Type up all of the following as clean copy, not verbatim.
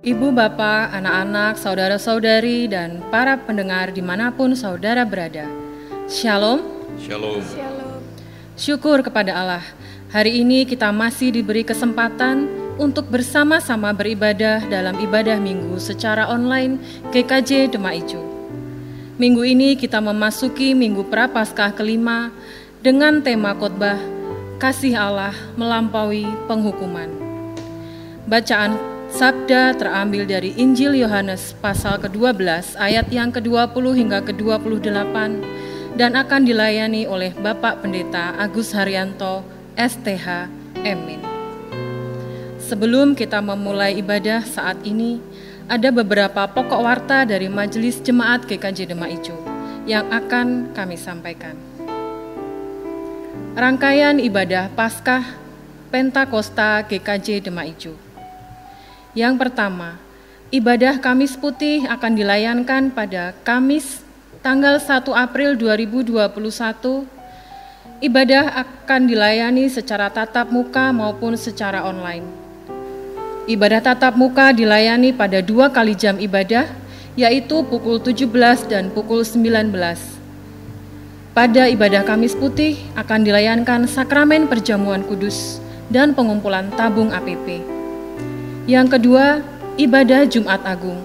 Ibu, bapak, anak-anak, saudara-saudari, dan para pendengar dimanapun saudara berada. Shalom. Shalom. Shalom. Syukur kepada Allah. Hari ini kita masih diberi kesempatan untuk bersama-sama beribadah dalam ibadah minggu secara online GKJ Demak Ijo. Minggu ini kita memasuki Minggu Prapaskah kelima dengan tema khotbah Kasih Allah Melampaui Penghukuman. Bacaan sabda terambil dari Injil Yohanes pasal ke-12 ayat yang ke-20 hingga ke-28 dan akan dilayani oleh Bapak Pendeta Agus Haryanto, STH, Emin. Sebelum kita memulai ibadah saat ini, ada beberapa pokok warta dari Majelis Jemaat GKJ Demak Ijo yang akan kami sampaikan. Rangkaian ibadah Paskah Pentakosta GKJ Demak Ijo. Yang pertama, ibadah Kamis Putih akan dilayankan pada Kamis tanggal 1 April 2021. Ibadah akan dilayani secara tatap muka maupun secara online. Ibadah tatap muka dilayani pada 2 kali jam ibadah, yaitu pukul 17 dan pukul 19. Pada ibadah Kamis Putih akan dilayankan sakramen perjamuan kudus dan pengumpulan tabung APP. Yang kedua, ibadah Jumat Agung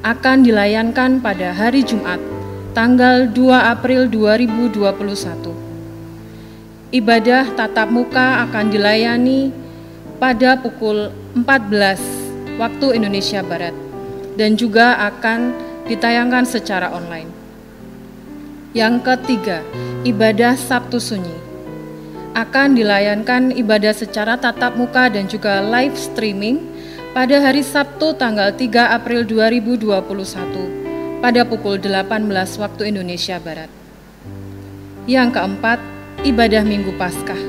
akan dilayankan pada hari Jumat, tanggal 2 April 2021. Ibadah tatap muka akan dilayani pada pukul 14 waktu Indonesia Barat dan juga akan ditayangkan secara online. Yang ketiga, ibadah Sabtu Sunyi akan dilayankan ibadah secara tatap muka dan juga live streaming pada hari Sabtu tanggal 3 April 2021 pada pukul 18 waktu Indonesia Barat. Yang keempat, ibadah Minggu Paskah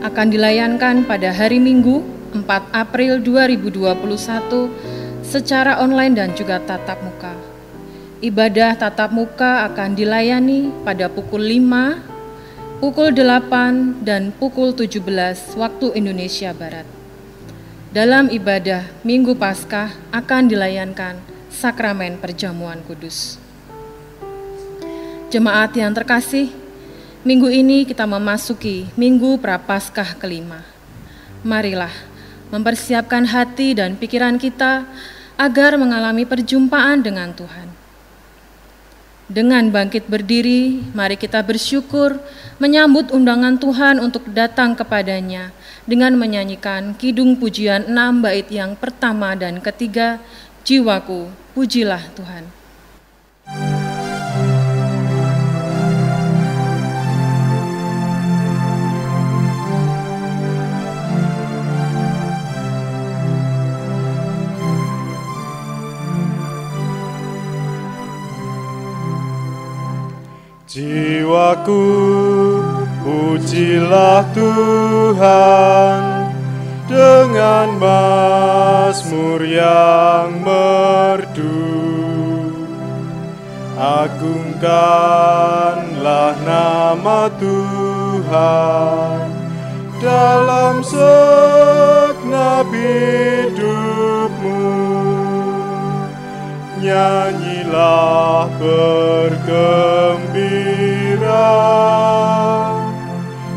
akan dilayankan pada hari Minggu 4 April 2021 secara online dan juga tatap muka. Ibadah tatap muka akan dilayani pada pukul 5, pukul 8, dan pukul 17 waktu Indonesia Barat. Dalam ibadah Minggu Paskah akan dilayankan sakramen perjamuan kudus. Jemaat yang terkasih, minggu ini kita memasuki Minggu Prapaskah kelima. Marilah mempersiapkan hati dan pikiran kita agar mengalami perjumpaan dengan Tuhan. Dengan bangkit berdiri, mari kita bersyukur menyambut undangan Tuhan untuk datang kepadanya dengan menyanyikan Kidung Pujian 6 bait yang pertama dan ketiga, Jiwaku, pujilah Tuhan. Jiwaku, pujilah Tuhan dengan mazmur yang merdu. Agungkanlah nama Tuhan dalam segenap hidupmu. Nyanyilah bergembira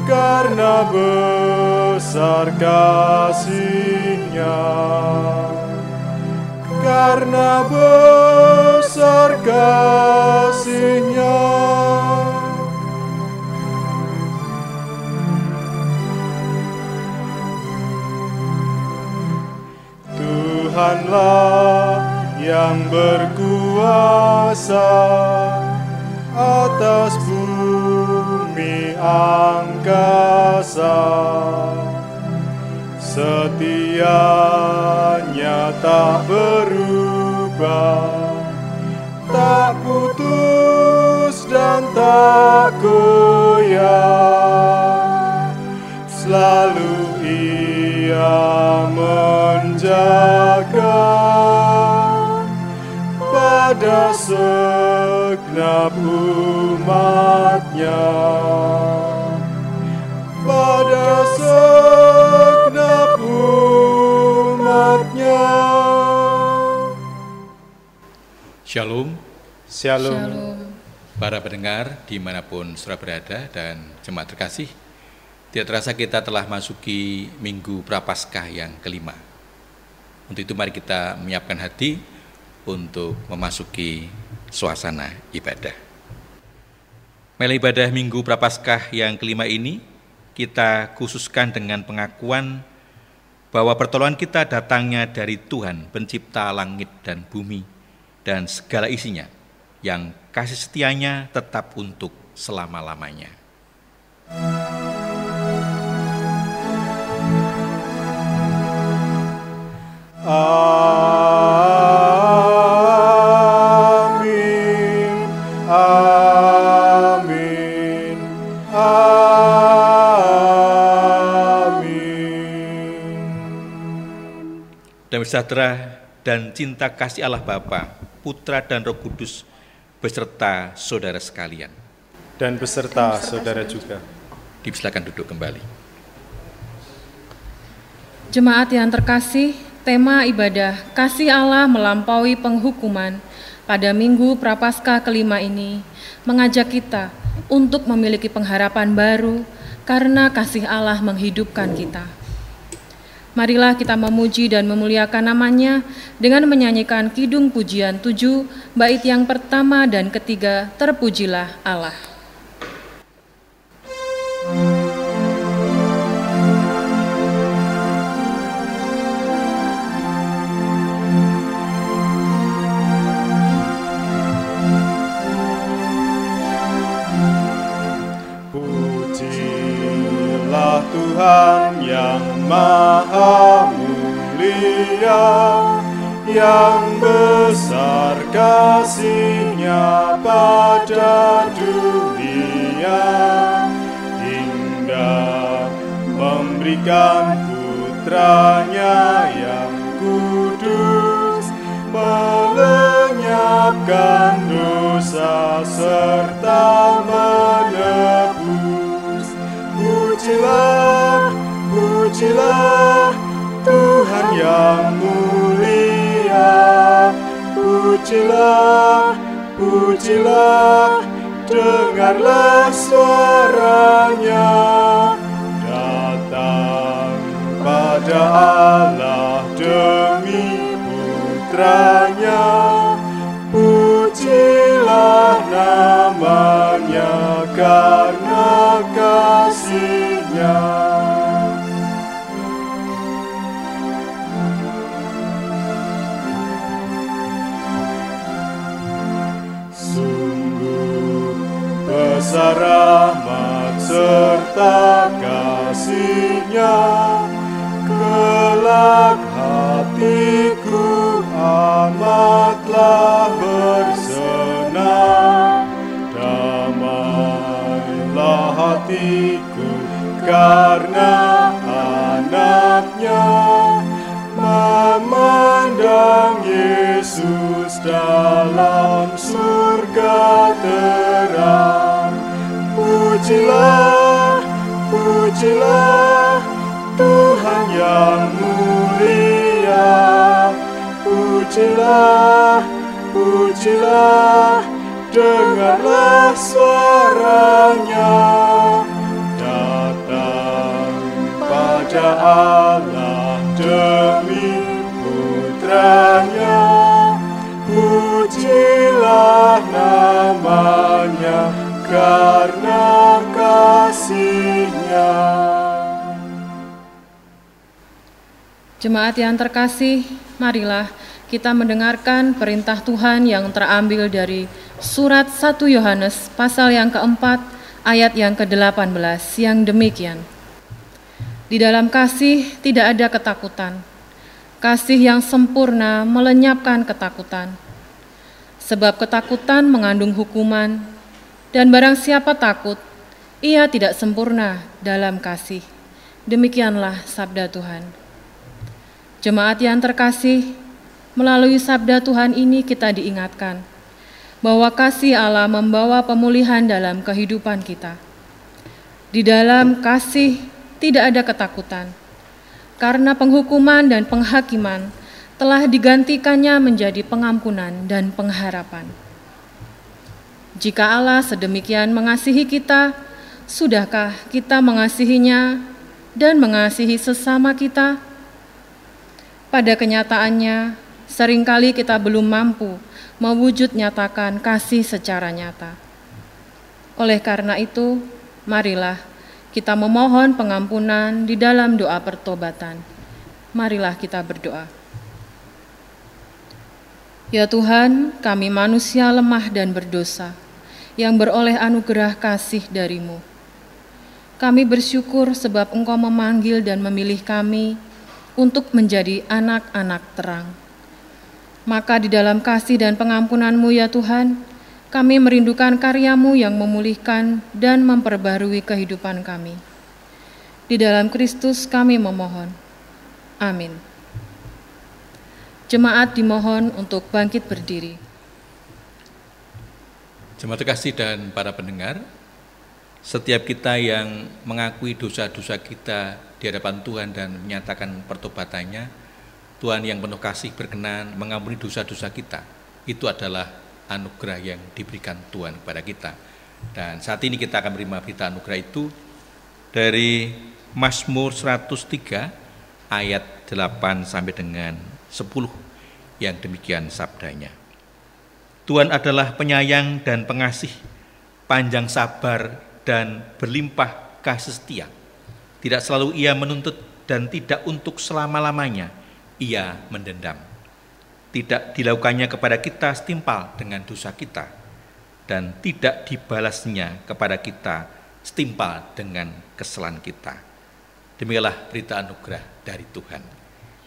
karena besar kasih-Nya. karena besar kasih-Nya. Tuhanlah yang berkuasa atas bumi angkasa, setia-Nya tak berubah, tak putus dan tak goyah. Selalu Ia menjaga pada segenap umat-Nya, pada segenap umat-Nya. Shalom. Shalom. Para pendengar dimanapun saudara berada dan jemaat terkasih, tidak terasa kita telah masuki Minggu Prapaskah yang kelima. Untuk itu mari kita menyiapkan hati untuk memasuki suasana ibadah. Mela ibadah Minggu Prapaskah yang kelima ini kita khususkan dengan pengakuan bahwa pertolongan kita datangnya dari Tuhan, pencipta langit dan bumi dan segala isinya, yang kasih setianya tetap untuk selama-lamanya. Amin, amin, amin. Damai sejahtera dan cinta kasih Allah Bapa, Putra dan Roh Kudus beserta saudara sekalian. Dan beserta saudara juga. Dipersilakan duduk kembali. Jemaat yang terkasih, tema ibadah kasih Allah melampaui penghukuman pada Minggu Prapaskah kelima ini mengajak kita untuk memiliki pengharapan baru karena kasih Allah menghidupkan kita. Marilah kita memuji dan memuliakan nama-Nya dengan menyanyikan Kidung Pujian 7, bait yang pertama dan ketiga, Terpujilah Allah. Pujilah Tuhan yang Maha Mulia, yang besar kasih-Nya pada dunia, hingga memberikan Putranya yang kudus, melenyapkan dosa serta menebus. Pujilah, pujilah Tuhan yang mulia. Pujilah, pujilah, dengarlah suaranya. Datang pada Allah demi Putranya. Pujilah nama-Nya karena kasih-Nya. Sungguh besar rahmat serta kasih-Nya, kelak hatiku amatlah bersenang. Damailah hatiku karena anak-Nya, memandang Yesus dalam surga terang. Pujilah, pujilah Tuhan yang mulia. Pujilah, pujilah, dengarlah suaranya. Datang pada Allah demi Putranya. karena kasih-Nya. Jemaat yang terkasih, marilah kita mendengarkan perintah Tuhan yang terambil dari surat 1 Yohanes pasal yang keempat ayat yang ke-18 yang demikian. Di dalam kasih tidak ada ketakutan. Kasih yang sempurna melenyapkan ketakutan. Sebab ketakutan mengandung hukuman, dan barang siapa takut, ia tidak sempurna dalam kasih. Demikianlah sabda Tuhan. Jemaat yang terkasih, melalui sabda Tuhan ini kita diingatkan bahwa kasih Allah membawa pemulihan dalam kehidupan kita. Di dalam kasih tidak ada ketakutan, karena penghukuman dan penghakiman telah digantikannya menjadi pengampunan dan pengharapan. Jika Allah sedemikian mengasihi kita, sudahkah kita mengasihinya dan mengasihi sesama kita? Pada kenyataannya, seringkali kita belum mampu mewujud nyatakan kasih secara nyata. Oleh karena itu, marilah kita memohon pengampunan di dalam doa pertobatan. Marilah kita berdoa. Ya Tuhan, kami manusia lemah dan berdosa, yang beroleh anugerah kasih dari-Mu. Kami bersyukur sebab Engkau memanggil dan memilih kami untuk menjadi anak-anak terang. Maka di dalam kasih dan pengampunan-Mu ya Tuhan, kami merindukan karya-Mu yang memulihkan dan memperbarui kehidupan kami. Di dalam Kristus kami memohon. Amin. Jemaat dimohon untuk bangkit berdiri. Jemaat terkasih dan para pendengar, setiap kita yang mengakui dosa-dosa kita di hadapan Tuhan dan menyatakan pertobatannya, Tuhan yang penuh kasih berkenan mengampuni dosa-dosa kita. Itu adalah anugerah yang diberikan Tuhan kepada kita. Dan saat ini kita akan menerima berita anugerah itu dari Mazmur 103 ayat 8 sampai dengan 10 yang demikian sabdanya. Tuhan adalah penyayang dan pengasih, panjang sabar dan berlimpah kasih setia. Tidak selalu Ia menuntut dan tidak untuk selama-lamanya Ia mendendam. Tidak dilakukannya kepada kita setimpal dengan dosa kita, dan tidak dibalasnya kepada kita setimpal dengan kesalahan kita. Demikianlah berita anugerah dari Tuhan.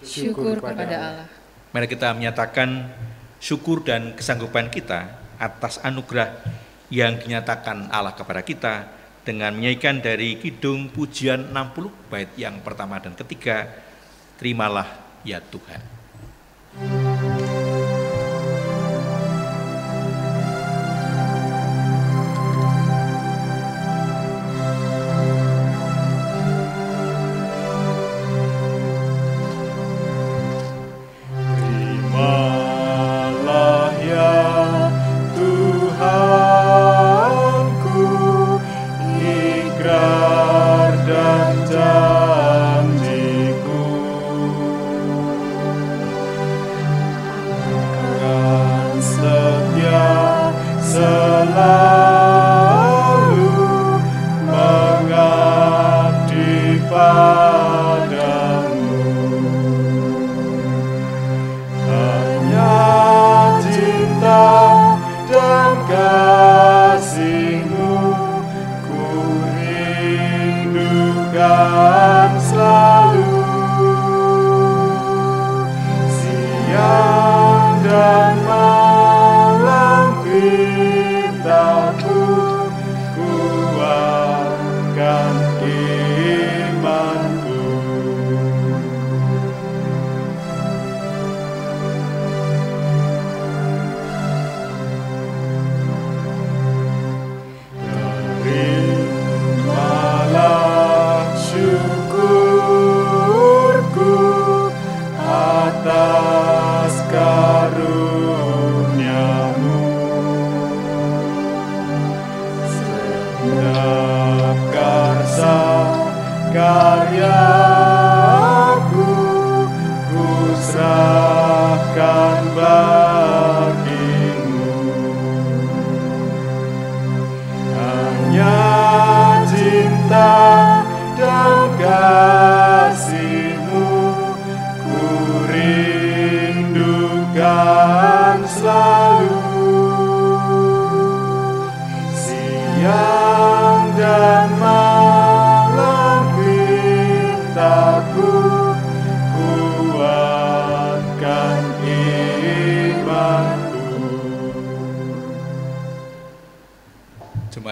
Syukur kepada Allah. Mari kita menyatakan syukur dan kesanggupan kita atas anugerah yang dinyatakan Allah kepada kita dengan menyanyikan dari Kidung Pujian 60 bait yang pertama dan ketiga, Terimalah ya Tuhan. Terimalah ya Tuhanku, ikrar dan janji-Ku.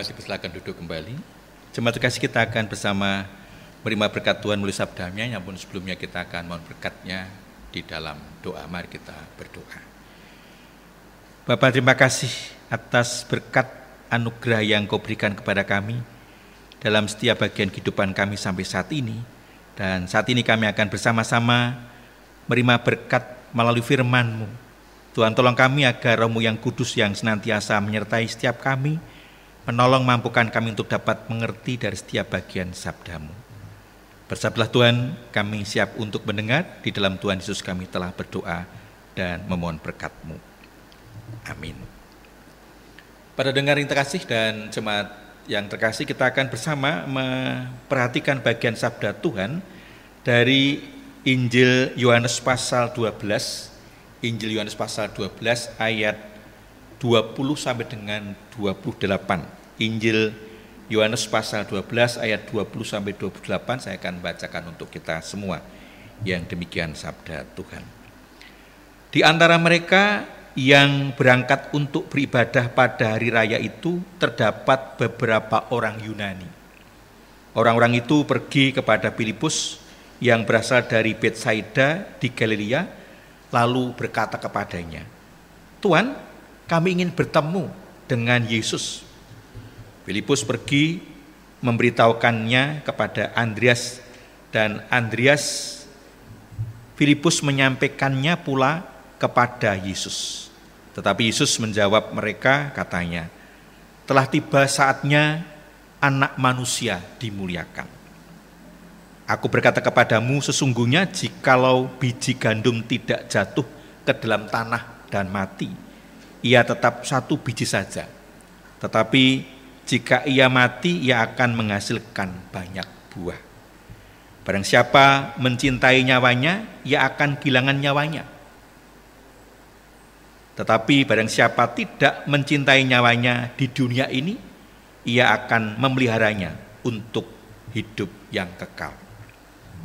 Mari silakan duduk kembali. Jemaat terkasih, kita akan bersama menerima berkat Tuhan melalui sabdanya, namun sebelumnya kita akan mohon berkatnya di dalam doa. Mari kita berdoa. Bapa, terima kasih atas berkat anugerah yang Kau berikan kepada kami dalam setiap bagian kehidupan kami sampai saat ini. Dan saat ini kami akan bersama-sama menerima berkat melalui firman-Mu. Tuhan, tolong kami agar Roh-Mu yang kudus yang senantiasa menyertai setiap kami, menolong mampukan kami untuk dapat mengerti dari setiap bagian sabda-Mu. Bersabdalah Tuhan, kami siap untuk mendengar. Di dalam Tuhan Yesus kami telah berdoa dan memohon berkat-Mu. Amin. Para dengar yang terkasih dan jemaat yang terkasih, kita akan bersama memperhatikan bagian sabda Tuhan dari Injil Yohanes pasal 12. Injil Yohanes pasal 12 ayat 20 sampai dengan 28. Injil Yohanes pasal 12 ayat 20 sampai 28 saya akan bacakan untuk kita semua. Yang demikian sabda Tuhan. Di antara mereka yang berangkat untuk beribadah pada hari raya itu terdapat beberapa orang Yunani. Orang-orang itu pergi kepada Filipus yang berasal dari Betsaida di Galilea, lalu berkata kepadanya, "Tuan, kami ingin bertemu dengan Yesus." Filipus pergi memberitahukannya kepada Andreas, dan Andreas Filipus menyampaikannya pula kepada Yesus. Tetapi Yesus menjawab mereka, katanya, "Telah tiba saatnya Anak Manusia dimuliakan. Aku berkata kepadamu, sesungguhnya jikalau biji gandum tidak jatuh ke dalam tanah dan mati, ia tetap satu biji saja. Tetapi jika ia mati, ia akan menghasilkan banyak buah. Barang siapa mencintai nyawanya, ia akan kehilangan nyawanya. Tetapi barang siapa tidak mencintai nyawanya di dunia ini, ia akan memeliharanya untuk hidup yang kekal.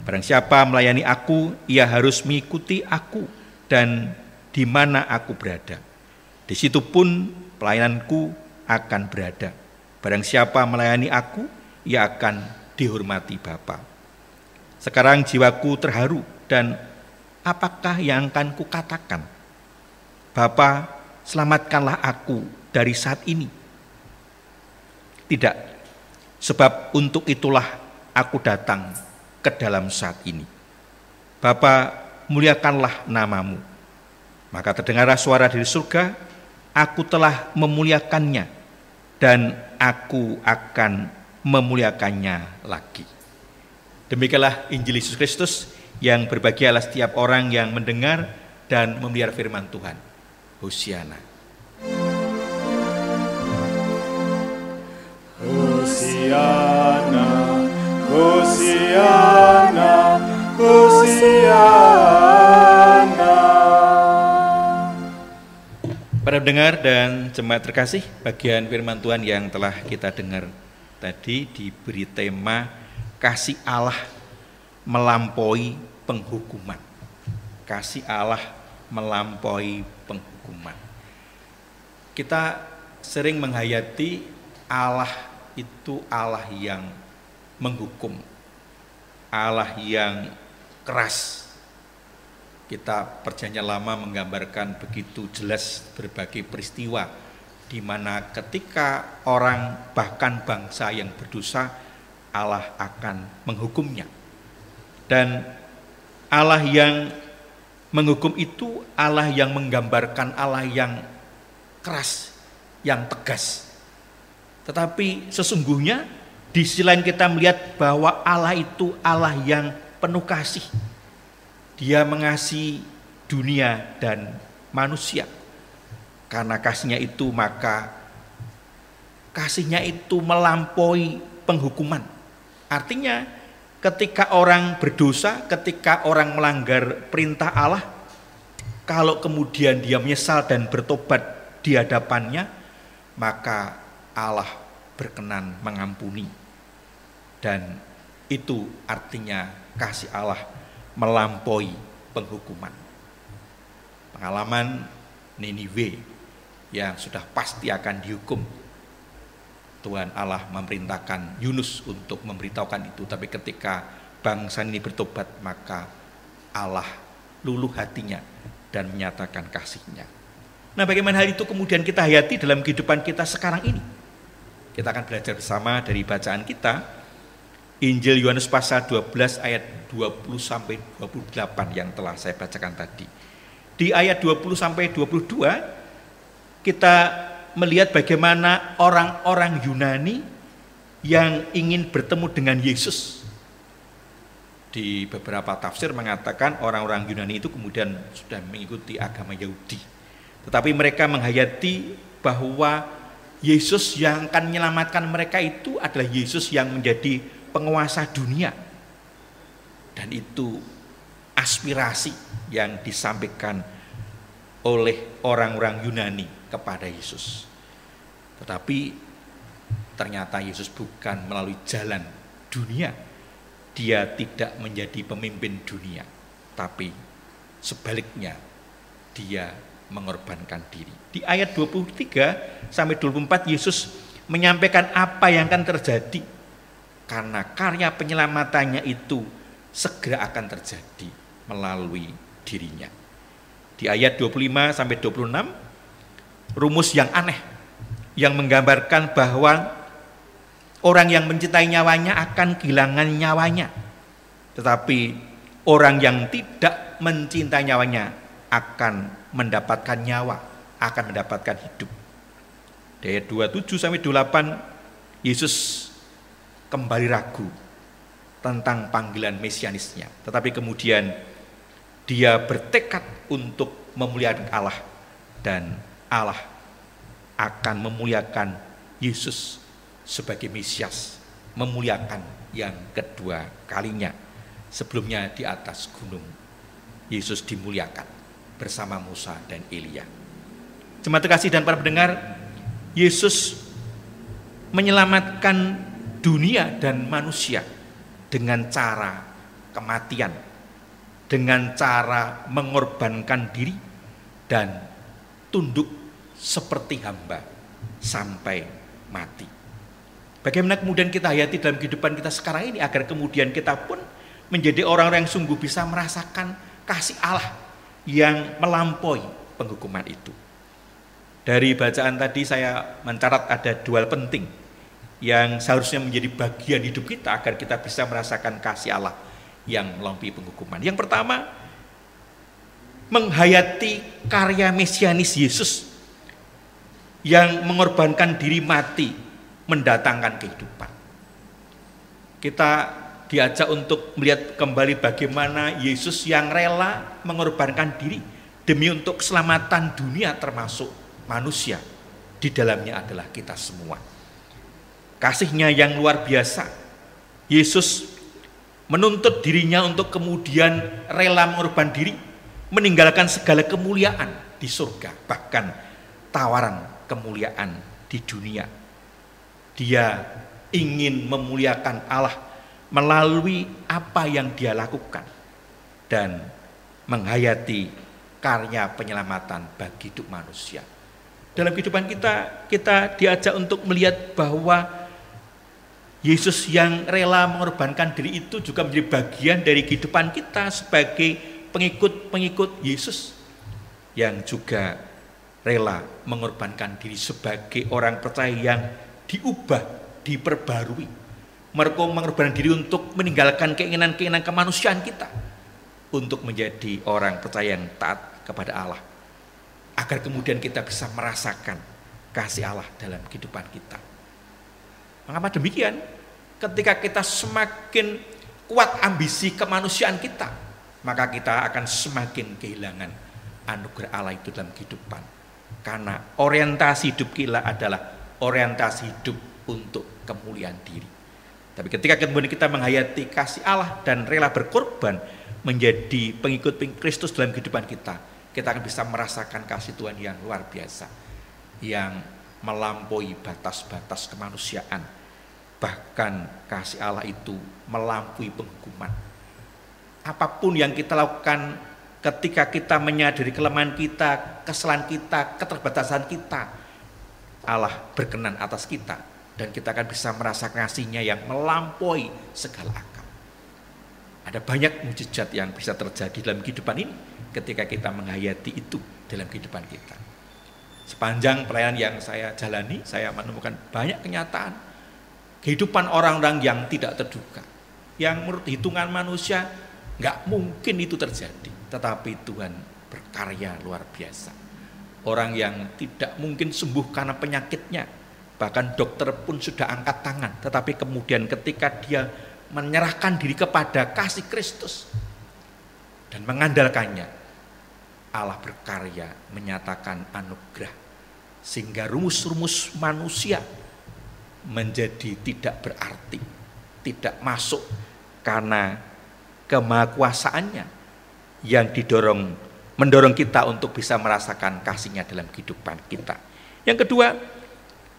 Barang siapa melayani aku, ia harus mengikuti aku, dan di mana aku berada, di situ pun pelayananku akan berada. Barang siapa melayani aku, ia akan dihormati Bapa. Sekarang jiwaku terharu, dan apakah yang akan kukatakan? Bapa, selamatkanlah aku dari saat ini. Tidak, sebab untuk itulah aku datang ke dalam saat ini. Bapa, muliakanlah namamu. Maka terdengarlah suara dari surga, aku telah memuliakannya, dan aku akan memuliakannya lagi. Demikianlah Injil Yesus Kristus, yang berbahagialah setiap orang yang mendengar dan memelihara firman Tuhan. Hosiana. Hosiana, Hosiana, Hosiana. Para pendengar dan jemaat terkasih, bagian firman Tuhan yang telah kita dengar tadi diberi tema kasih Allah melampaui penghukuman. Kasih Allah melampaui penghukuman. Kita sering menghayati Allah itu Allah yang menghukum, Allah yang keras. Kita perjanjian lama menggambarkan begitu jelas berbagai peristiwa di mana ketika orang bahkan bangsa yang berdosa, Allah akan menghukumnya. Dan Allah yang menghukum itu Allah yang menggambarkan Allah yang keras, yang tegas. Tetapi sesungguhnya di sisi lain kita melihat bahwa Allah itu Allah yang penuh kasih. Dia mengasihi dunia dan manusia. Karena kasihnya itu, maka kasihnya itu melampaui penghukuman. Artinya ketika orang berdosa, ketika orang melanggar perintah Allah, kalau kemudian dia menyesal dan bertobat di hadapannya, maka Allah berkenan mengampuni. Dan itu artinya kasih Allah melampaui penghukuman. Pengalaman Niniwe yang sudah pasti akan dihukum. Tuhan Allah memerintahkan Yunus untuk memberitahukan itu, tapi ketika bangsa ini bertobat, maka Allah luluh hatinya dan menyatakan kasih-Nya. Nah, bagaimana hal itu kemudian kita hayati dalam kehidupan kita sekarang ini? Kita akan belajar bersama dari bacaan kita, Injil Yohanes pasal 12 ayat 20 sampai 28 yang telah saya bacakan tadi. Di ayat 20 sampai 22 kita melihat bagaimana orang-orang Yunani yang ingin bertemu dengan Yesus. Di beberapa tafsir mengatakan orang-orang Yunani itu kemudian sudah mengikuti agama Yahudi. Tetapi mereka menghayati bahwa Yesus yang akan menyelamatkan mereka itu adalah Yesus yang menjadi penguasa dunia. Dan itu aspirasi yang disampaikan oleh orang-orang Yunani kepada Yesus. Tetapi ternyata Yesus bukan melalui jalan dunia. Dia tidak menjadi pemimpin dunia, tapi sebaliknya dia mengorbankan diri. Di ayat 23 sampai 24 Yesus menyampaikan apa yang akan terjadi karena karya penyelamatannya itu segera akan terjadi melalui dirinya. Di ayat 25 sampai 26 rumus yang aneh yang menggambarkan bahwa orang yang mencintai nyawanya akan kehilangan nyawanya, tetapi orang yang tidak mencintai nyawanya akan mendapatkan nyawa, akan mendapatkan hidup. Di ayat 27 sampai 28 Yesus kembali ragu tentang panggilan mesianisnya, tetapi kemudian dia bertekad untuk memuliakan Allah dan Allah akan memuliakan Yesus sebagai Mesias, memuliakan yang kedua kalinya. Sebelumnya di atas gunung Yesus dimuliakan bersama Musa dan Elia. Jemaat terkasih dan para pendengar, Yesus menyelamatkan dunia dan manusia dengan cara kematian, dengan cara mengorbankan diri dan tunduk seperti hamba sampai mati. Bagaimana kemudian kita hayati dalam kehidupan kita sekarang ini agar kemudian kita pun menjadi orang-orang yang sungguh bisa merasakan kasih Allah yang melampaui penghukuman itu. Dari bacaan tadi saya mencatat ada dua hal penting yang seharusnya menjadi bagian hidup kita agar kita bisa merasakan kasih Allah yang melampaui penghukuman. Yang pertama, menghayati karya mesianis Yesus yang mengorbankan diri mati mendatangkan kehidupan. Kita diajak untuk melihat kembali bagaimana Yesus yang rela mengorbankan diri demi untuk keselamatan dunia termasuk manusia. Di dalamnya adalah kita semua. Kasih-Nya yang luar biasa. Yesus menuntut dirinya untuk kemudian rela mengorbankan diri, meninggalkan segala kemuliaan di surga, bahkan tawaran kemuliaan di dunia. Dia ingin memuliakan Allah melalui apa yang dia lakukan dan menghayati karya penyelamatan bagi hidup manusia. Dalam kehidupan kita diajak untuk melihat bahwa Yesus yang rela mengorbankan diri itu juga menjadi bagian dari kehidupan kita sebagai pengikut-pengikut Yesus yang juga rela mengorbankan diri sebagai orang percaya yang diubah, diperbarui. Mereka mengorbankan diri untuk meninggalkan keinginan-keinginan kemanusiaan kita untuk menjadi orang percaya yang taat kepada Allah, agar kemudian kita bisa merasakan kasih Allah dalam kehidupan kita. Mengapa demikian? Ketika kita semakin kuat ambisi kemanusiaan kita, maka kita akan semakin kehilangan anugerah Allah itu dalam kehidupan. Karena orientasi hidup kita adalah orientasi hidup untuk kemuliaan diri. Tapi ketika kemudian kita menghayati kasih Allah dan rela berkorban menjadi pengikut Kristus dalam kehidupan kita, kita akan bisa merasakan kasih Tuhan yang luar biasa, yang melampaui batas-batas kemanusiaan. Bahkan kasih Allah itu melampaui penghukuman. Apapun yang kita lakukan ketika kita menyadari kelemahan kita, kesalahan kita, keterbatasan kita, Allah berkenan atas kita Dan kita akan bisa merasa kasih-Nya yang melampaui segala akal. Ada banyak mujizat yang bisa terjadi dalam kehidupan ini ketika kita menghayati itu dalam kehidupan kita. Sepanjang pelayanan yang saya jalani, saya menemukan banyak kenyataan kehidupan orang-orang yang tidak terduga, yang menurut hitungan manusia nggak mungkin itu terjadi, tetapi Tuhan berkarya luar biasa. Orang yang tidak mungkin sembuh karena penyakitnya, bahkan dokter pun sudah angkat tangan, tetapi kemudian ketika dia menyerahkan diri kepada kasih Kristus dan mengandalkannya, Allah berkarya menyatakan anugerah sehingga rumus-rumus manusia menjadi tidak berarti, tidak masuk karena kemahakuasaannya yang mendorong kita untuk bisa merasakan kasih-Nya dalam kehidupan kita. Yang kedua,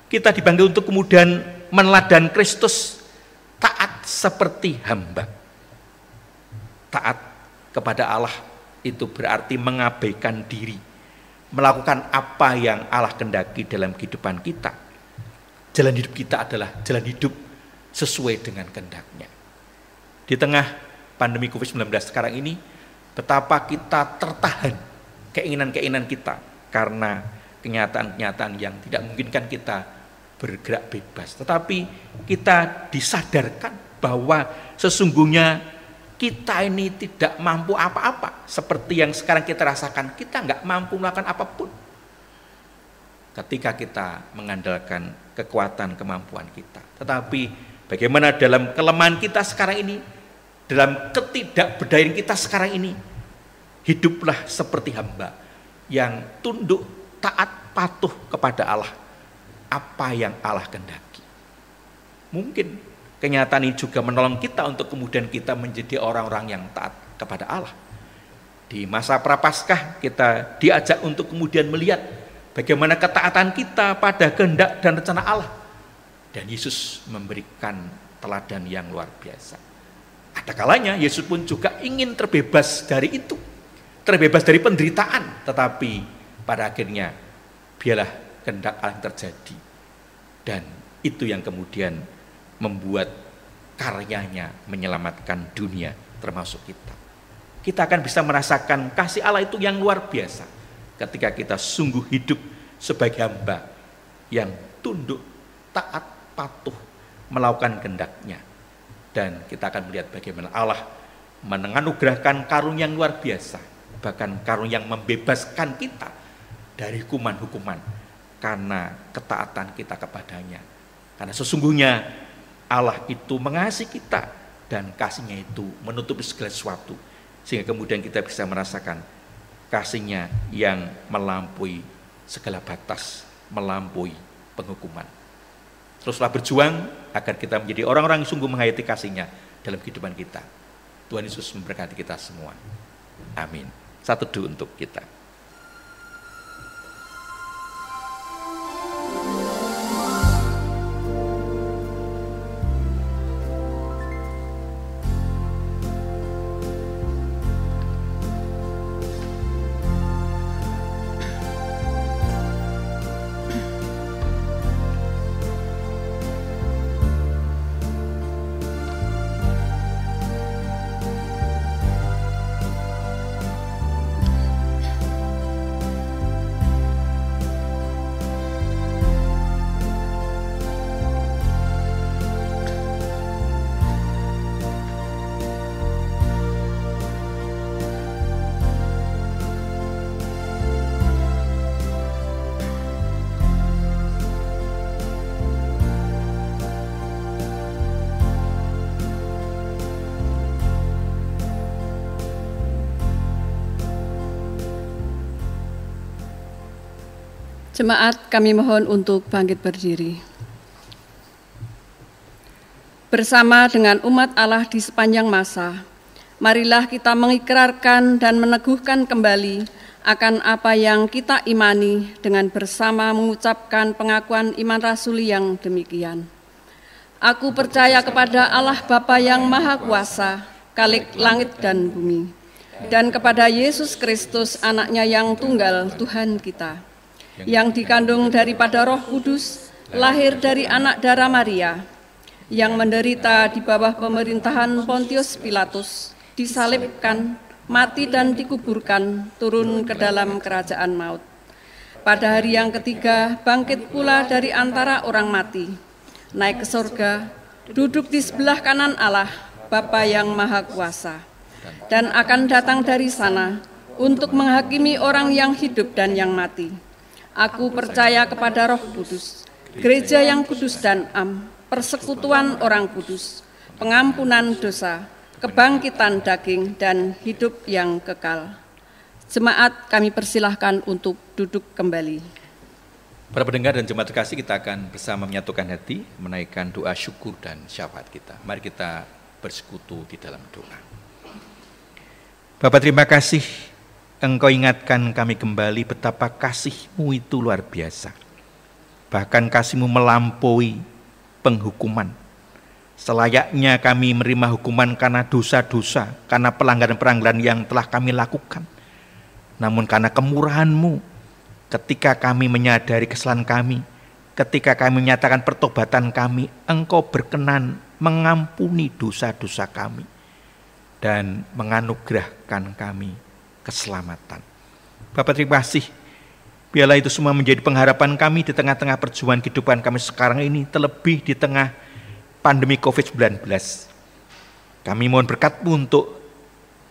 kita dipanggil untuk kemudian meneladani Kristus, taat seperti hamba. Taat kepada Allah itu berarti mengabaikan diri, melakukan apa yang Allah kehendaki dalam kehidupan kita. Jalan hidup kita adalah jalan hidup sesuai dengan kehendak-Nya. Di tengah pandemi COVID-19 sekarang ini, betapa kita tertahan keinginan-keinginan kita karena kenyataan-kenyataan yang tidak memungkinkan kita bergerak bebas. Tetapi kita disadarkan bahwa sesungguhnya kita ini tidak mampu apa-apa. Seperti yang sekarang kita rasakan, kita nggak mampu melakukan apapun. Ketika kita mengandalkan kekuatan kemampuan kita. Tetapi bagaimana dalam kelemahan kita sekarang ini, dalam ketidakberdayaan kita sekarang ini, hiduplah seperti hamba yang tunduk, taat, patuh kepada Allah, apa yang Allah kehendaki. Mungkin kenyataan ini juga menolong kita untuk kemudian kita menjadi orang-orang yang taat kepada Allah. Di masa Prapaskah kita diajak untuk kemudian melihat bagaimana ketaatan kita pada kehendak dan rencana Allah. Dan Yesus memberikan teladan yang luar biasa. Ada kalanya Yesus pun juga ingin terbebas dari itu, terbebas dari penderitaan, tetapi pada akhirnya biarlah kehendak Allah terjadi, dan itu yang kemudian membuat karyanya menyelamatkan dunia termasuk kita. Kita akan bisa merasakan kasih Allah itu yang luar biasa ketika kita sungguh hidup sebagai hamba yang tunduk, taat, patuh melakukan kehendak-Nya. Dan kita akan melihat bagaimana Allah menganugerahkan karunia yang luar biasa, bahkan karunia yang membebaskan kita dari hukuman-hukuman karena ketaatan kita kepadanya. Karena sesungguhnya Allah itu mengasihi kita dan kasih-Nya itu menutupi segala sesuatu, sehingga kemudian kita bisa merasakan kasih-Nya yang melampaui segala batas, melampaui penghukuman. Teruslah berjuang agar kita menjadi orang-orang yang sungguh menghayati kasih-Nya dalam kehidupan kita. Tuhan Yesus memberkati kita semua. Amin. Satu doa untuk kita. Jemaat, kami mohon untuk bangkit berdiri. Bersama dengan umat Allah di sepanjang masa, marilah kita mengikrarkan dan meneguhkan kembali akan apa yang kita imani dengan bersama mengucapkan pengakuan iman rasuli yang demikian. Aku percaya kepada Allah Bapa yang Maha Kuasa, Khalik langit dan bumi, dan kepada Yesus Kristus, Anaknya yang tunggal, Tuhan kita, yang dikandung daripada Roh Kudus, lahir dari anak darah Maria, yang menderita di bawah pemerintahan Pontius Pilatus, disalibkan, mati dan dikuburkan, turun ke dalam kerajaan maut. Pada hari yang ketiga, bangkit pula dari antara orang mati, naik ke surga, duduk di sebelah kanan Allah, Bapa yang Maha Kuasa, dan akan datang dari sana untuk menghakimi orang yang hidup dan yang mati. Aku percaya kepada Roh Kudus, gereja yang kudus dan am, persekutuan orang kudus, pengampunan dosa, kebangkitan daging, dan hidup yang kekal. Jemaat kami persilahkan untuk duduk kembali. Para pendengar dan jemaat terkasih, kita akan bersama menyatukan hati, menaikkan doa syukur dan syafaat kita. Mari kita bersekutu di dalam doa. Bapa, terima kasih Engkau ingatkan kami kembali betapa kasih-Mu itu luar biasa. Bahkan kasih-Mu melampaui penghukuman. Selayaknya kami menerima hukuman karena dosa-dosa, karena pelanggaran-pelanggaran yang telah kami lakukan. Namun karena kemurahan-Mu, ketika kami menyadari kesalahan kami, ketika kami menyatakan pertobatan kami, Engkau berkenan mengampuni dosa-dosa kami dan menganugerahkan kami keselamatan. Bapak, terima kasih. Biarlah itu semua menjadi pengharapan kami di tengah-tengah perjuangan kehidupan kami sekarang ini, terlebih di tengah pandemi COVID-19. Kami mohon berkat-Mu untuk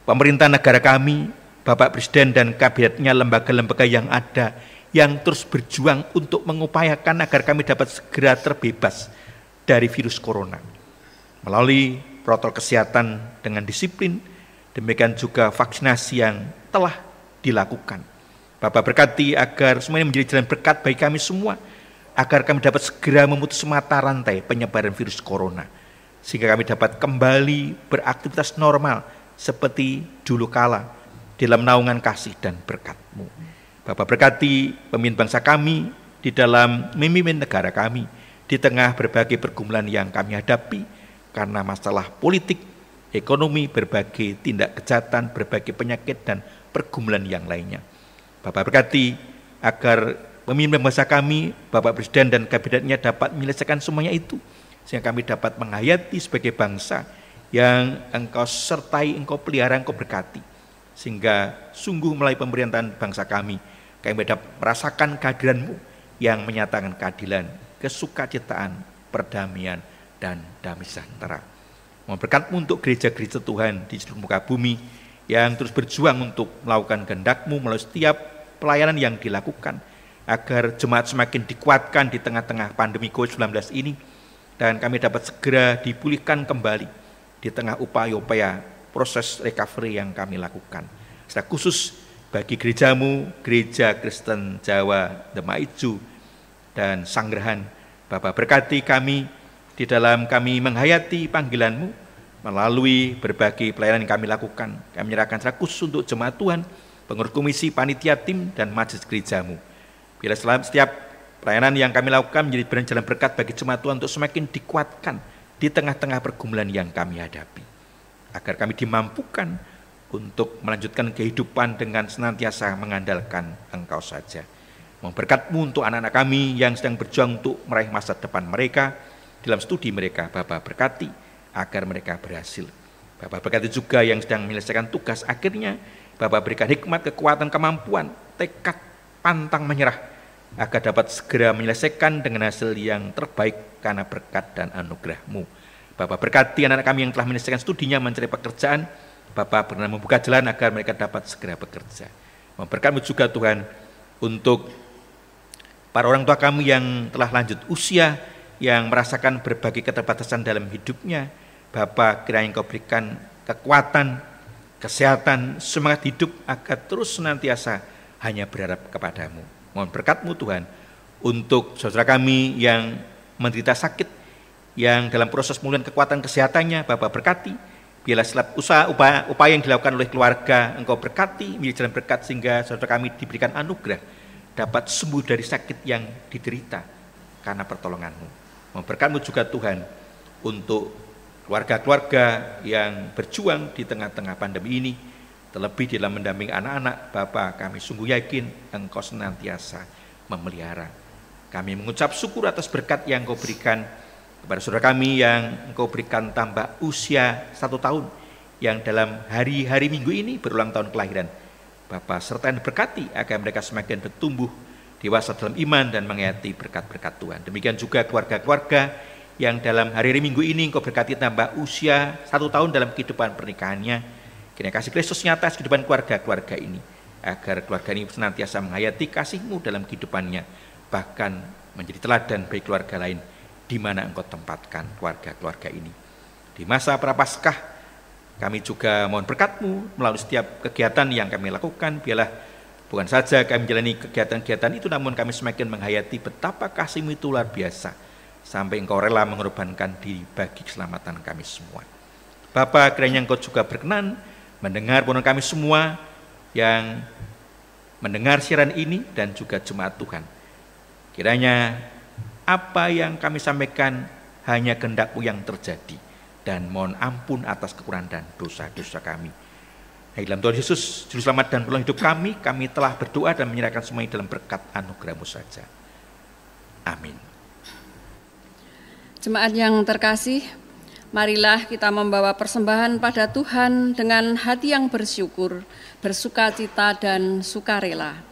pemerintah negara kami, Bapak Presiden dan kabinetnya, lembaga-lembaga yang ada, yang terus berjuang untuk mengupayakan agar kami dapat segera terbebas dari virus corona. Melalui protokol kesehatan dengan disiplin, demikian juga vaksinasi yang telah dilakukan. Bapak berkati agar semuanya menjadi jalan berkat bagi kami semua, agar kami dapat segera memutus mata rantai penyebaran virus corona, sehingga kami dapat kembali beraktivitas normal seperti dulu kala dalam naungan kasih dan berkat-Mu. Bapak berkati pemimpin bangsa kami di dalam memimpin negara kami di tengah berbagai pergumulan yang kami hadapi karena masalah politik, ekonomi, berbagai tindak kejahatan, berbagai penyakit dan pergumulan yang lainnya. Bapak berkati agar pemimpin bangsa kami, Bapak Presiden dan kabinetnya dapat menyelesaikan semuanya itu, sehingga kami dapat menghayati sebagai bangsa yang Engkau sertai, Engkau pelihara, Engkau berkati, sehingga sungguh melalui pemerintahan bangsa kami dapat merasakan kehadiran-Mu yang menyatakan keadilan, kesukacitaan, perdamaian, dan damai sejahtera. Mohon berkat-Mu untuk gereja-gereja Tuhan di seluruh muka bumi yang terus berjuang untuk melakukan kehendak-Mu melalui setiap pelayanan yang dilakukan, agar jemaat semakin dikuatkan di tengah-tengah pandemi COVID-19 ini, dan kami dapat segera dipulihkan kembali di tengah upaya-upaya proses recovery yang kami lakukan. Secara khusus bagi gereja-Mu, Gereja Kristen Jawa Demaiju dan Sanggrahan, Bapak berkati kami di dalam kami menghayati panggilan-Mu melalui berbagai pelayanan yang kami lakukan. Kami menyerahkan secara khusus untuk jemaat Tuhan, pengurus komisi, panitia, tim, dan majelis gereja-Mu. Bila setiap pelayanan yang kami lakukan menjadi jalan berkat bagi jemaat Tuhan untuk semakin dikuatkan di tengah-tengah pergumulan yang kami hadapi, agar kami dimampukan untuk melanjutkan kehidupan dengan senantiasa mengandalkan Engkau saja. Mohon berkat-Mu untuk anak-anak kami yang sedang berjuang untuk meraih masa depan mereka, dalam studi mereka, Bapak berkati agar mereka berhasil. Bapak berkati juga yang sedang menyelesaikan tugas akhirnya, Bapak berikan hikmat, kekuatan, kemampuan, tekad, pantang menyerah, agar dapat segera menyelesaikan dengan hasil yang terbaik karena berkat dan anugerah-Mu. Bapak berkati anak-anak kami yang telah menyelesaikan studinya, mencari pekerjaan, Bapak pernah membuka jalan agar mereka dapat segera bekerja. Berkat-Mu juga Tuhan untuk para orang tua kami yang telah lanjut usia, yang merasakan berbagai keterbatasan dalam hidupnya, Bapak kiranya Engkau berikan kekuatan, kesehatan, semangat hidup agar terus senantiasa hanya berharap kepada-Mu. Mohon berkat-Mu Tuhan untuk saudara kami yang menderita sakit, yang dalam proses pemulihan kekuatan kesehatannya, Bapak berkati. Biarlah setiap upaya yang dilakukan oleh keluarga Engkau berkati, menjadi jalan berkat sehingga saudara kami diberikan anugerah dapat sembuh dari sakit yang diderita karena pertolongan-Mu. Berkat-Mu juga Tuhan untuk keluarga-keluarga yang berjuang di tengah-tengah pandemi ini, terlebih dalam mendampingi anak-anak. Bapa, kami sungguh yakin Engkau senantiasa memelihara. Kami mengucap syukur atas berkat yang Engkau berikan kepada saudara kami yang Engkau berikan tambah usia 1 tahun, yang dalam hari-hari Minggu ini berulang tahun kelahiran. Bapa serta berkati agar mereka semakin bertumbuh dewasa dalam iman dan menghayati berkat-berkat Tuhan. Demikian juga keluarga-keluarga yang dalam hari-hari Minggu ini Engkau berkati tambah usia 1 tahun dalam kehidupan pernikahannya. Kiranya kasih Kristus nyata di kehidupan keluarga-keluarga ini, agar keluarga ini senantiasa menghayati kasih-Mu dalam kehidupannya, bahkan menjadi teladan bagi keluarga lain di mana Engkau tempatkan keluarga-keluarga ini. Di masa Prapaskah, kami juga mohon berkat-Mu melalui setiap kegiatan yang kami lakukan. Biarlah bukan saja kami menjalani kegiatan-kegiatan itu, namun kami semakin menghayati betapa kasih-Mu itu luar biasa, sampai Engkau rela mengorbankan diri bagi keselamatan kami semua. Bapa, kiranya Engkau juga berkenan mendengar permohonan kami semua yang mendengar siaran ini dan juga jemaat Tuhan. Kiranya apa yang kami sampaikan hanya kehendak-Mu yang terjadi, dan mohon ampun atas kekurangan dan dosa-dosa kami. Dalam Tuhan Yesus, Juru Selamat dan Penolong hidup kami telah berdoa dan menyerahkan semuanya dalam berkat anugerah-Mu saja. Amin. Jemaat yang terkasih, marilah kita membawa persembahan pada Tuhan dengan hati yang bersyukur, bersukacita dan sukarela.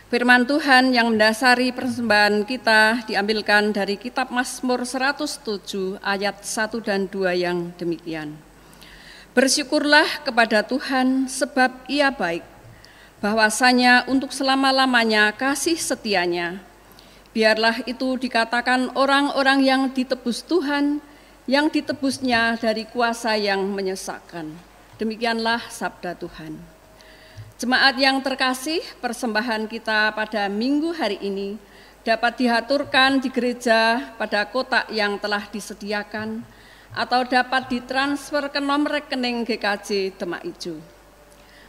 Firman Tuhan yang mendasari persembahan kita diambilkan dari kitab Mazmur 107 ayat 1 dan 2 yang demikian. Bersyukurlah kepada Tuhan sebab Ia baik, bahwasanya untuk selama-lamanya kasih setianya. Biarlah itu dikatakan orang-orang yang ditebus Tuhan, yang ditebusnya dari kuasa yang menyesakkan. Demikianlah sabda Tuhan. Jemaat yang terkasih, persembahan kita pada minggu hari ini dapat diaturkan di gereja pada kotak yang telah disediakan atau dapat ditransfer ke nomor rekening GKJ Demak Ijo.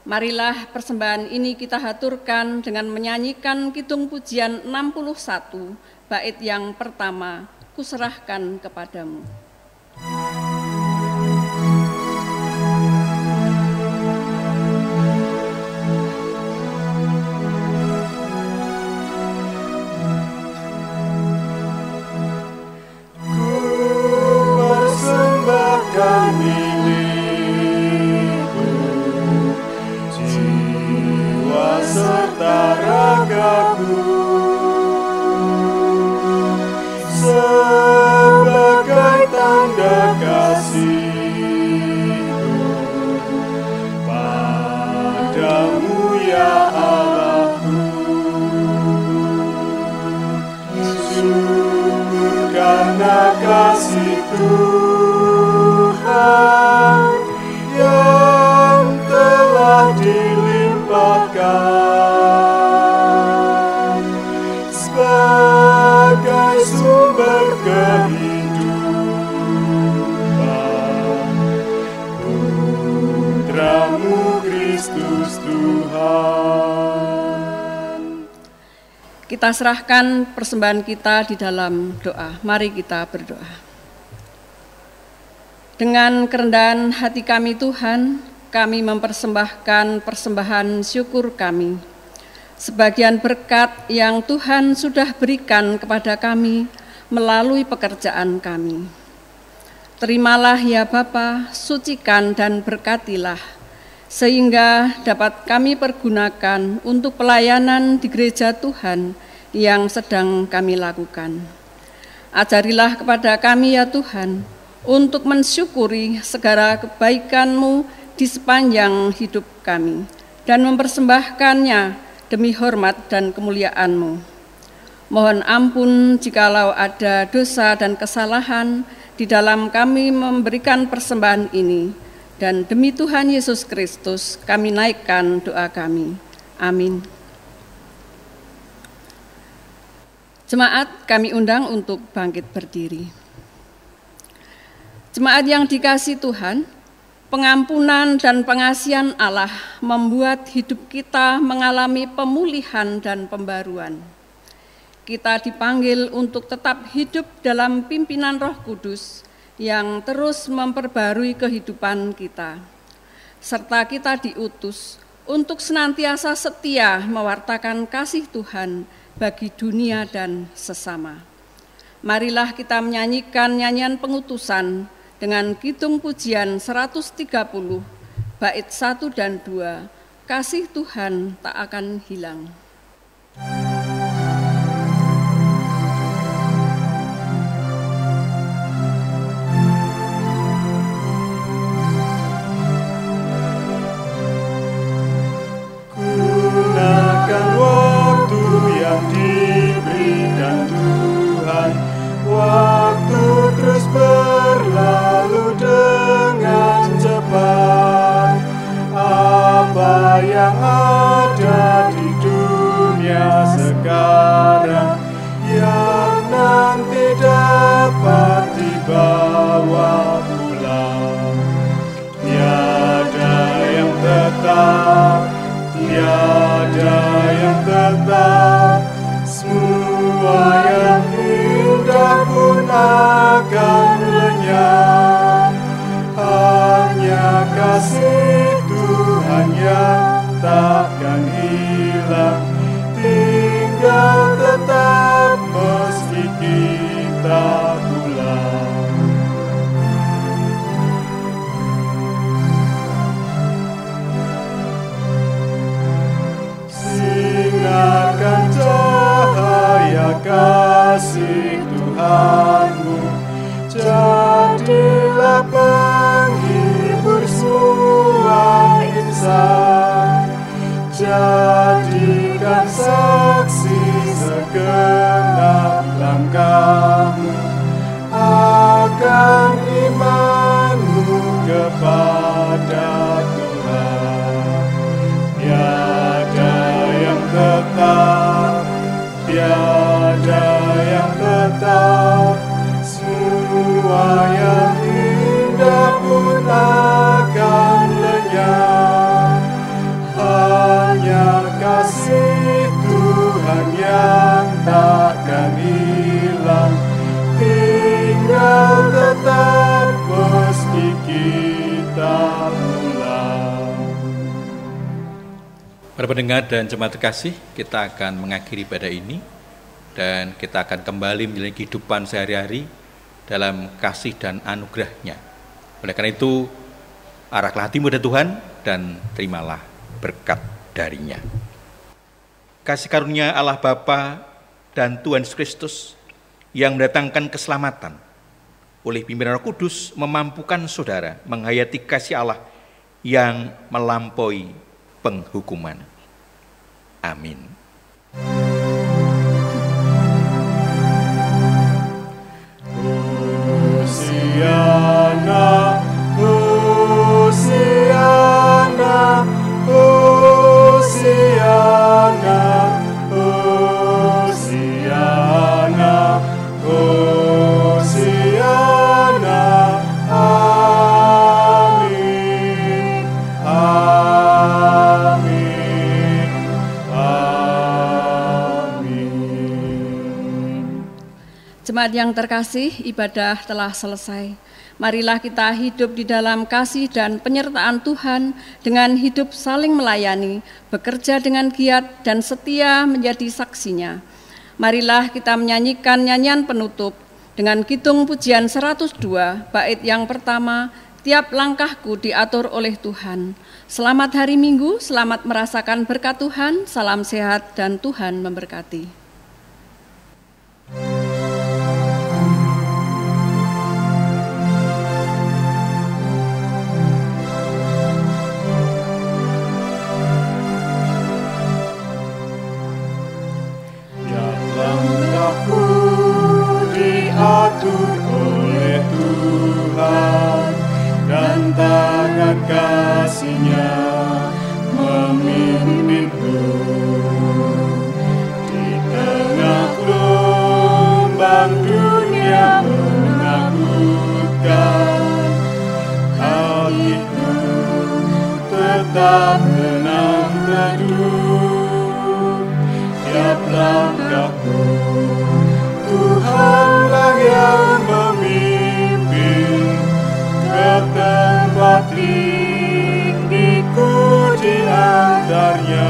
Marilah persembahan ini kita aturkan dengan menyanyikan kidung pujian 61, bait yang pertama, Kuserahkan Kepadamu. Sebagai tanda kasih-Ku padamu ya Allahku, syukur karena kasih Tuhan yang telah dilimpahkan sebagai sumber kehidupan Putra-Mu Kristus Tuhan. Kita serahkan persembahan kita di dalam doa. Mari kita berdoa. Dengan kerendahan hati kami Tuhan, kami mempersembahkan persembahan syukur kami. Sebagian berkat yang Tuhan sudah berikan kepada kami melalui pekerjaan kami. Terimalah ya Bapa, sucikan dan berkatilah, sehingga dapat kami pergunakan untuk pelayanan di gereja Tuhan yang sedang kami lakukan. Ajarilah kepada kami ya Tuhan, untuk mensyukuri segala kebaikan-Mu di sepanjang hidup kami, dan mempersembahkannya demi hormat dan kemuliaan-Mu. Mohon ampun jikalau ada dosa dan kesalahan di dalam kami memberikan persembahan ini, dan demi Tuhan Yesus Kristus kami naikkan doa kami. Amin. Jemaat kami undang untuk bangkit berdiri. Jemaat yang dikasihi Tuhan, pengampunan dan pengasihan Allah membuat hidup kita mengalami pemulihan dan pembaruan. Kita dipanggil untuk tetap hidup dalam pimpinan Roh Kudus yang terus memperbarui kehidupan kita. Serta kita diutus untuk senantiasa setia mewartakan kasih Tuhan bagi dunia dan sesama. Marilah kita menyanyikan nyanyian pengutusan dengan kidung pujian 130, bait 1 dan 2, kasih Tuhan tak akan hilang. Gunakan waktu yang diberikan Tuhan, waktu terus berlalu dengan cepat. Apa yang ada di dunia sekarang yang nanti dapat dibawa pulang. Tiada yang tetap, tiada yang tetap, semua yang indah pun akan lenyap. Hanya kasih Tuhan yang takkan hilang, tinggal tetap meski kita pulang. Sinarkan cahaya kasih Tuhanmu, jadilah penghibur semua insan. Jadikan saksi segenap langkahmu akan imanmu kepada Tuhan. Tiada yang tetap, tiada yang tetap, semua yang indah pun akan lenyap. Hanya kasih Tuhan yang takkan hilang, tinggal tetap meski kita pulang. Para pendengar dan jemaat terkasih, kita akan mengakhiri ibadah ini dan kita akan kembali menjalani kehidupan sehari-hari dalam kasih dan anugerah-Nya. Oleh karena itu, arahkanlah hatimu dari Tuhan dan terimalah berkat darinya. Kasih karunia Allah Bapa dan Tuhan Yesus Kristus yang mendatangkan keselamatan oleh pimpinan Roh Kudus memampukan saudara menghayati kasih Allah yang melampaui penghukuman. Amin. Hosiana, Hosiana, Hosiana, Hosiana, Hosiana, amin, amin, amin. Jemaat yang terkasih, ibadah telah selesai. Marilah kita hidup di dalam kasih dan penyertaan Tuhan dengan hidup saling melayani, bekerja dengan giat dan setia menjadi saksinya. Marilah kita menyanyikan nyanyian penutup dengan kidung pujian 102, bait yang pertama, tiap langkahku diatur oleh Tuhan. Selamat hari Minggu, selamat merasakan berkat Tuhan, salam sehat dan Tuhan memberkati. Langkahku diatur oleh Tuhan, dan tangan kasih-Nya memimpinku. Di tengah gelombang dunia menakutkan, hatiku tetap tenang teduh. Tiap langkahku, Tuhanlah yang memimpin ke tempat tinggiku di antaranya.